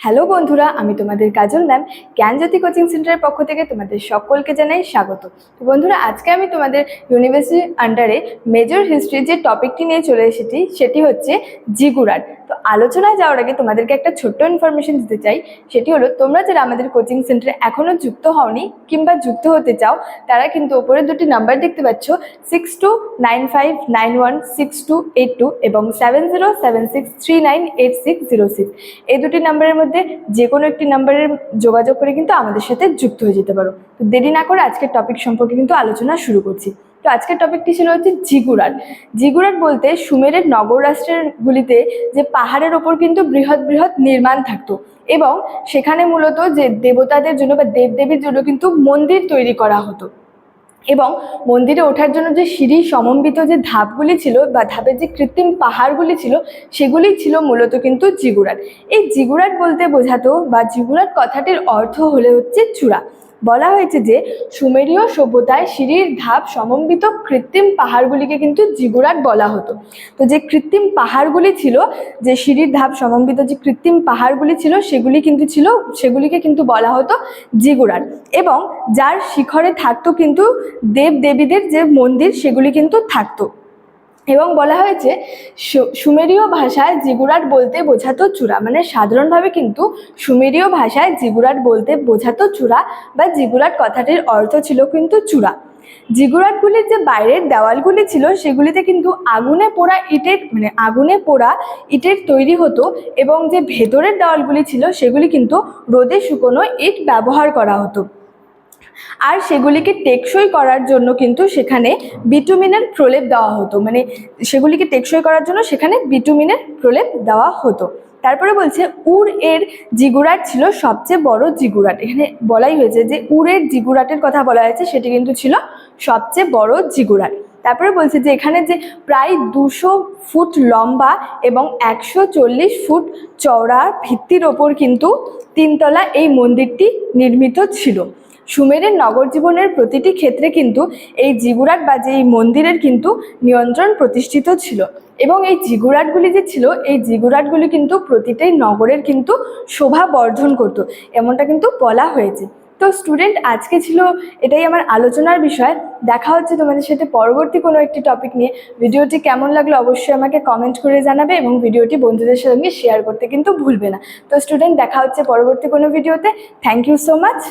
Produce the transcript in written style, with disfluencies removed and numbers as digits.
Hello বন্ধুরা, আমি তোমাদের কাজল ম্যাম জ্ঞানজ্যোতি কোচিং সেন্টারের পক্ষ থেকে তোমাদের সকলকে জানাই স্বাগত। তো বন্ধুরা, আজকে আমি তোমাদের ইউনিভার্সিটির আন্ডারে মেজর হিস্ট্রি যে টপিকটি নিয়ে চলে এসেছি সেটি হচ্ছে জিগুরাট। তো আলোচনায় যাওয়ার আগে তোমাদেরকে একটা ছোট্ট ইনফরমেশন দিতে চাই, সেটি হলো তোমরা যারা আমাদের কোচিং সেন্টারে এখনও যুক্ত হওনি কিংবা যুক্ত হতে চাও তারা কিন্তু ওপরে দুটি নাম্বার দেখতে পাচ্ছ 6295916282 এবং 7076398606। এই দুটি নাম্বারের মধ্যে যে কোনো একটি নাম্বারের যোগাযোগ করে কিন্তু আমাদের সাথে যুক্ত হয়ে যেতে পারো। তো দেরি না করে আজকের টপিক সম্পর্কে কিন্তু আলোচনা শুরু করছি। তো আজকের টপিকটি ছিল হচ্ছে জিগুরাট। জিগুরাট বলতে সুমেরের নগর রাষ্ট্রগুলিতে যে পাহাড়ের ওপর কিন্তু বৃহৎ বৃহৎ নির্মাণ থাকতো এবং সেখানে মূলত যে দেবতাদের জন্য বা দেবদেবীর জন্য কিন্তু মন্দির তৈরি করা হতো এবং মন্দিরে ওঠার জন্য যে সিঁড়ি সমন্বিত যে ধাপগুলি ছিল বা ধাপের যে কৃত্রিম পাহাড়গুলি ছিল সেগুলি ছিল মূলত কিন্তু জিগুরাট। এই জিগুরাট বলতে বোঝাতো বা জিগুরাট কথাটির অর্থ হলে হচ্ছে চূড়া। বলা হয়েছে যে সুমেরীয় সভ্যতায় সিঁড়ির ধাপ সমন্বিত কৃত্রিম পাহাড়গুলিকে কিন্তু জিগুরাট বলা হতো। তো যে কৃত্রিম পাহাড়গুলি ছিল, যে সিঁড়ির ধাপ সমন্বিত যে কৃত্রিম পাহাড়গুলি ছিল সেগুলিকে কিন্তু বলা হতো জিগুরাট এবং যার শিখরে থাকতো কিন্তু দেব দেবীদের যে মন্দির সেগুলি কিন্তু থাকতো। এবং বলা হয়েছে সুমেরীয় ভাষায় জিগুরাট বলতে বোঝাতো চূড়া, মানে সাধারণভাবে কিন্তু সুমেরীয় ভাষায় জিগুরাট বলতে বোঝাতো চূড়া বা জিগুরাট কথাটির অর্থ ছিল কিন্তু চূড়া। জিগুরাটগুলির যে বাইরের দেওয়ালগুলি ছিল সেগুলিতে কিন্তু আগুনে পোড়া ইটের তৈরি হতো এবং যে ভেতরের দেওয়ালগুলি ছিল সেগুলি কিন্তু রোদে শুকনো ইট ব্যবহার করা হতো। আর সেগুলিকে টেকসই করার জন্য কিন্তু সেখানে বিটুমিনের প্রলেপ দেওয়া হতো, মানে সেগুলিকে টেকসই করার জন্য সেখানে বিটুমিনের প্রলেপ দেওয়া হতো। তারপরে বলছে এর জিগুরাট ছিল সবচেয়ে বড় জিগুরাট। এখানে বলাই হয়েছে যে এর জিগুরাটের কথা বলা হয়েছে, সেটি কিন্তু ছিল সবচেয়ে বড় জিগুরাট। তারপরে বলছে যে এখানে যে প্রায় 200 ফুট লম্বা এবং 140 ফুট চওড়া ভিত্তির ওপর কিন্তু তিনতলা এই মন্দিরটি নির্মিত ছিল। সুমেরের নগর জীবনের প্রতিটি ক্ষেত্রে কিন্তু এই জিগুরাট বা যে এই মন্দিরের কিন্তু নিয়ন্ত্রণ প্রতিষ্ঠিত ছিল এবং এই জিগুরাটগুলি যে ছিল এই জিগুরাটগুলি কিন্তু প্রতিটাই নগরের কিন্তু শোভা বর্ধন করত, এমনটা কিন্তু বলা হয়েছে। তো স্টুডেন্ট, আজকে ছিল এটাই আমার আলোচনার বিষয়। দেখা হচ্ছে তোমাদের সাথে পরবর্তী কোনো একটি টপিক নিয়ে। ভিডিওটি কেমন লাগলো অবশ্যই আমাকে কমেন্ট করে জানাবে এবং ভিডিওটি বন্ধুদের সঙ্গে শেয়ার করতে কিন্তু ভুলবে না। তো স্টুডেন্ট, দেখা হচ্ছে পরবর্তী কোনো ভিডিওতে। Thank you so much.